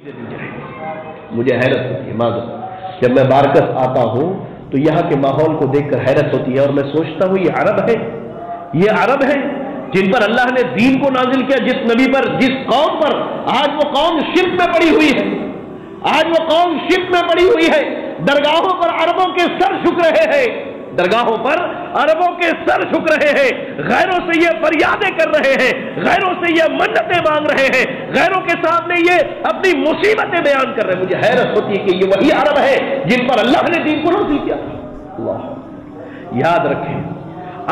مجھے حیرت ہوتی ہے معذرت جب میں بارکس آتا ہوں تو یہاں کے ماحول کو دیکھ کر حیرت ہوتی ہے اور میں سوچتا ہوں یہ عرب ہے جن پر اللہ نے دین کو نازل کیا، جس نبی پر، جس قوم پر آج وہ قوم شرک میں پڑی ہوئی ہے، درگاہوں پر عربوں کے سر جھک رہے ہیں، غیروں سے یہ فریادیں کر رہے ہیں، غیروں سے یہ منتیں مانگ رہے ہیں، غیروں کے سامنے یہ اپنی مصیبتیں بیان کر رہے ہیں۔ مجھے حیرت ہوتی ہے کہ یہ وہی عرب ہے جن پر اللہ نے دین کو نازل کیا۔ اللہ یاد رکھیں،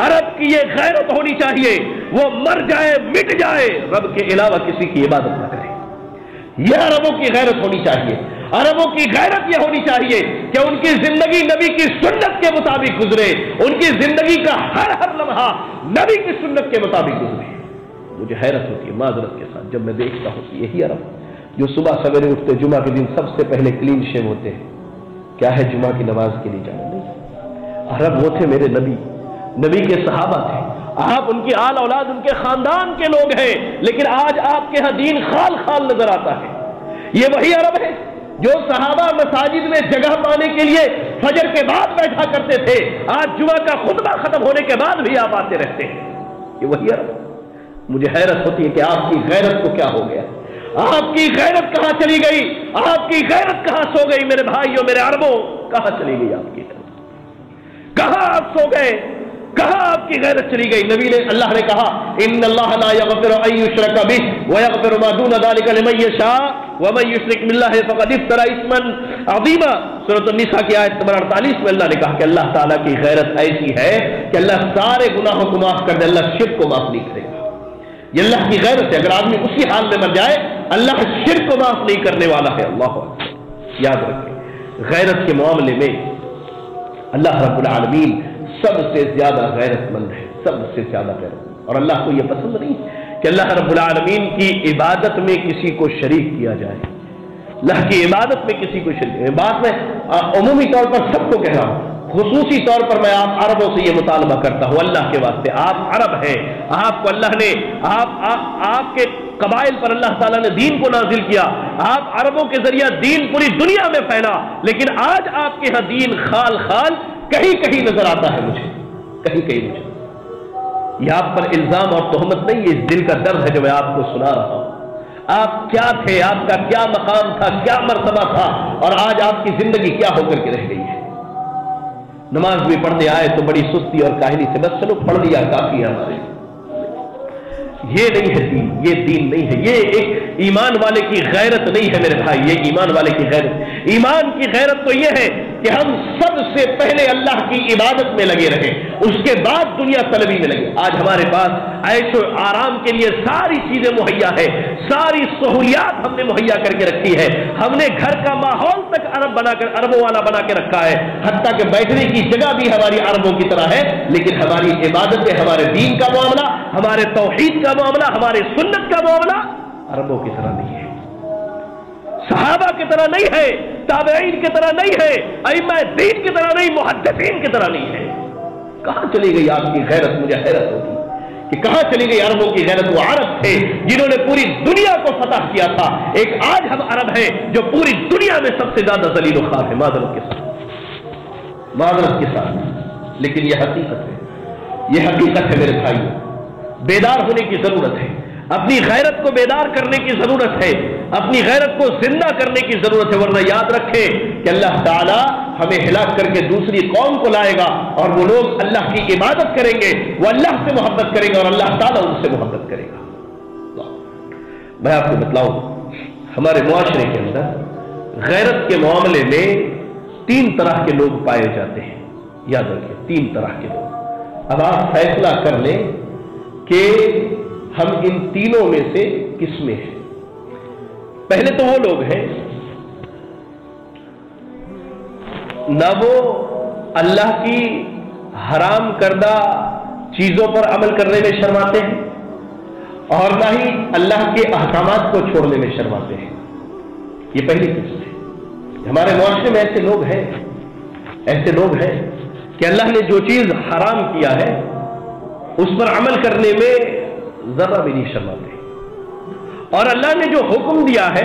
عرب کی یہ غیرت ہونی چاہیے، وہ مر جائے مٹ جائے رب کے علاوہ کسی کی عبادت نہ کرے۔ یہ عربوں کی غیرت ہونی چاہیے۔ عربوں کی غیرت یہ ہونی چاہیے کہ ان کی زندگی نبی کی سنت کے مطابق گزرے، ان کی زندگی کا ہر لمحہ نبی کی سنت کے مطابق گزرے۔ مجھے حیرت ہوتی ہے معذرت کے ساتھ جب میں دیکھتا ہوں کہ یہی عرب جو صبح سویرے اٹھتے جمعہ کے دن سب سے پہلے کلین شیو ہوتے ہیں، کیا ہے جمعہ کی نماز کے لیے جانا نہیں۔ عرب وہ تھے میرے نبی کے صحابہ تھے، آپ ان کی آل اولاد ان کے خاندان کے لوگ ہیں، لیکن آج آپ کے ہاں دین خال نظر آتا ہے۔ یہ وہی عرب ہے جو صحابہ مساجد میں جگہ پانے کے لیے فجر کے بعد بیٹھا کرتے تھے، آج جمعہ کا خطبہ ختم ہونے کے بعد بھی آپ آتے رہتے ہیں۔ یہ وہی عرب۔ مجھے حیرت ہوتی ہے کہ آپ کی غیرت کو کیا ہو گیا، آپ کی غیرت کہاں چلی گئی، آپ کی غیرت کہاں سو گئی میرے بھائیوں، میرے عربوں، کہاں چلی گئی آپ کی غیرت، کہاں آپ سو گئے، کہاں آپ کی غیرت چلی گئی۔ نبی نے، اللہ نے کہا ان اللہ لا یغفر ان یشرک بہ ویغفر ما دون ذلک لمن یشاء ومن یشرک باللہ فقد افتری اثما عظیما۔ سورۃ النساء کی آیت نمبر 48 میں اللہ نے کہا کہ اللہ تعالیٰ کی غیرت ایسی ہے کہ اللہ سارے گناہوں کو معاف کر دے، اللہ شرک کو معاف نہیں کرے گا۔ یہ اللہ کی غیرت ہے، اگر آدمی اسی حال میں مر جائے اللہ شرک کو معاف نہیں کرنے والا ہے۔ اللہ اکبر۔ یاد رکھیں غیرت کے معاملے میں اللہ رب العالمین سب سے زیادہ غیرت مند ہے، سب سے زیادہ غیرت مند، اور اللہ کو یہ پسند نہیں کہ اللہ رب العالمین کی عبادت میں کسی کو شریک کیا جائے۔ اللہ کی عبادت میں کسی کو شریک، بات میں عمومی طور پر سب کو کہہ رہا ہوں، خصوصی طور پر میں آپ عربوں سے یہ مطالبہ کرتا ہوں، اللہ کے واسطے آپ عرب ہیں، آپ کو اللہ نے آپ کے قبائل پر اللہ تعالیٰ نے دین کو نازل کیا، آپ عربوں کے ذریعہ دین پوری دنیا میں پھیلا، لیکن آج آپ کے ہاں دین خال کہیں نظر آتا ہے مجھے، کہیں مجھے۔ یہ آپ پر الزام اور تہمت نہیں، یہ اس دل کا درد ہے جو میں آپ کو سنا رہا ہوں۔ آپ کیا تھے، آپ کا کیا مقام تھا، کیا مرتبہ تھا، اور آج آپ کی زندگی کیا ہو کر کے رہ گئی ہے۔ نماز بھی پڑھنے آئے تو بڑی سستی اور کاہلی سے بس چلو پڑھ لیا کافی ہے ہمارے۔ یہ نہیں ہے دین، یہ دین نہیں ہے، یہ ایک ایمان والے کی غیرت نہیں ہے میرے بھائی، یہ ایمان والے کی غیرت، ایمان کی غیرت تو یہ ہے کہ ہم سب سے پہلے اللہ کی عبادت میں لگے رہے، اس کے بعد دنیا طلبی میں لگے۔ آج ہمارے پاس عیش و آرام کے لیے ساری چیزیں مہیا ہے، ساری سہولیات ہم نے مہیا کر کے رکھی ہے، ہم نے گھر کا ماحول تک عربوں والا بنا کے رکھا ہے، حتیٰ کہ بیٹھنے کی جگہ بھی ہماری عربوں کی طرح ہے، لیکن ہماری عبادتیں، ہمارے دین کا معاملہ، ہمارے توحید کا معاملہ، ہمارے سنت کا معاملہ عربوں کی طرح نہیں ہے، صحابہ کی طرح نہیں ہے، تابعین کی طرح نہیں ہے، ائمہ دین کی طرح نہیں، محدثین کی طرح نہیں ہے۔ کہاں چلی گئی آپ کی غیرت؟ مجھے حیرت ہوتی کہ کہاں چلی گئی عربوں کی غیرت۔ وہ عرب تھے جنہوں نے پوری دنیا کو فتح کیا تھا، ایک آج ہم عرب ہیں جو پوری دنیا میں سب سے زیادہ ذلیل و خوار ہے، معذرت کے ساتھ، لیکن یہ حقیقت ہے میرے بھائی، بیدار ہونے کی ضرورت ہے، اپنی غیرت کو بیدار کرنے کی ضرورت ہے، اپنی غیرت کو زندہ کرنے کی ضرورت ہے، ورنہ یاد رکھیں کہ اللہ تعالیٰ ہمیں ہلاک کر کے دوسری قوم کو لائے گا، اور وہ لوگ اللہ کی عبادت کریں گے، وہ اللہ سے محبت کریں گے، اور اللہ تعالیٰ ان سے محبت کرے گا۔ میں آپ کو بتلاؤں، ہمارے معاشرے کے اندر غیرت کے معاملے میں 3 طرح کے لوگ پائے جاتے ہیں، یاد رکھیں 3 طرح کے لوگ۔ اب آپ فیصلہ کر لیں کہ ہم ان تینوں میں سے کس میں ہیں۔ پہلے تو وہ لوگ ہیں نہ وہ اللہ کی حرام کردہ چیزوں پر عمل کرنے میں شرماتے ہیں، اور نہ ہی اللہ کے احکامات کو چھوڑنے میں شرماتے ہیں۔ یہ پہلی قسم ہے۔ ہمارے معاشرے میں ایسے لوگ ہیں کہ اللہ نے جو چیز حرام کیا ہے اس پر عمل کرنے میں ذرا بھی نہیں شرماتے، اور اللہ نے جو حکم دیا ہے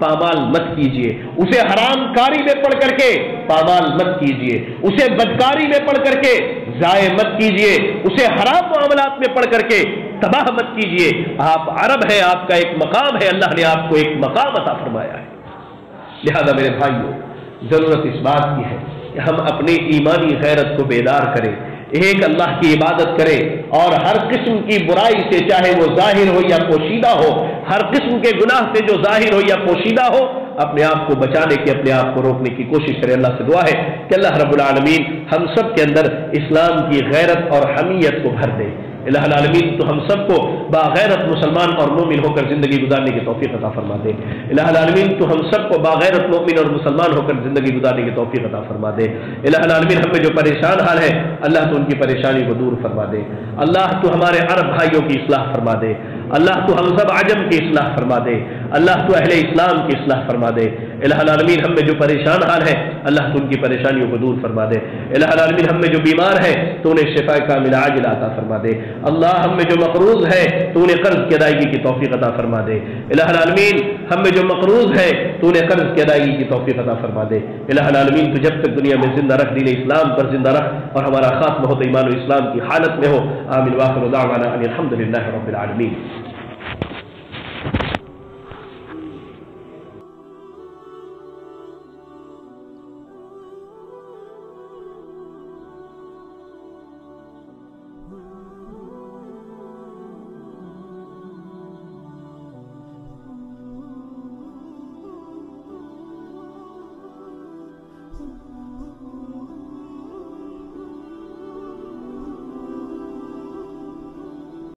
پامال مت کیجئے، اسے حرام کاری میں پڑھ کر کے پامال مت کیجئے، اسے بدکاری میں پڑھ کر کے ضائع مت کیجئے، اسے حرام معاملات میں پڑھ کر کے تباہ مت کیجئے۔ آپ عرب ہیں، آپ کا ایک مقام ہے، اللہ نے آپ کو ایک مقام عطا فرمایا ہے۔ لہذا میرے بھائیوں، ضرورت اس بات کی ہے کہ ہم اپنے ایمانی غیرت کو بیدار کریں، ایک اللہ کی عبادت کریں، اور ہر قسم کی برائی سے، چاہے وہ ظاہر ہو یا پوشیدہ ہو، ہر قسم کے گناہ سے جو ظاہر ہو یا پوشیدہ ہو، اپنے آپ کو بچانے کی، اپنے آپ کو روکنے کی کوشش کرے۔ اللہ سے دعا ہے کہ اللہ رب العالمین ہم سب کے اندر اسلام کی غیرت اور حمیت کو بھر دے۔ الہ العالمین تو ہم سب کو باغیرت مسلمان اور مومن ہو کر زندگی گزارنے کی توفیق عطا فرما دے۔ الہ العالمین تو ہم سب کو باغیرت مومن اور مسلمان ہو کر زندگی گزارنے کی توفیق عطا فرما دے۔ الہ العالمین ہم میں جو پریشان حال ہے، اللہ تو ان کی پریشانی کو دور فرما دے۔ اللہ تو ہمارے عرب بھائیوں کی اصلاح فرما دے۔ اللہ تو ہم سب عجم کی اصلاح فرما دے۔ اللہ تو اہل اسلام کی اصلاح فرما دے۔ الہ العالمین ہم میں جو پریشان حال ہے، اللہ تو ان کی پریشانیوں کو دور فرما دے۔ الہ العالمین ہم میں جو بیمار ہے تو انہیں شفا کاملہ عاجلہ عطا فرما دے۔ اللہ ہم میں جو مقروض ہے تو انہیں قرض کی ادائیگی کی توفیق عطا فرما دے۔ الہ العالمین ہم میں جو مقروض ہے تو انہیں قرض کی ادائیگی کی توفیق عطا فرما دے۔ الہ العالمین تو جب تک دنیا میں زندہ رکھ، دین اسلام پر زندہ رکھ، اور ہمارا خاتمہ ہو تو ایمان و اسلام کی حالت میں ہو۔ آمین۔ وآخر دعوانا ان الحمد للہ رب العالمین۔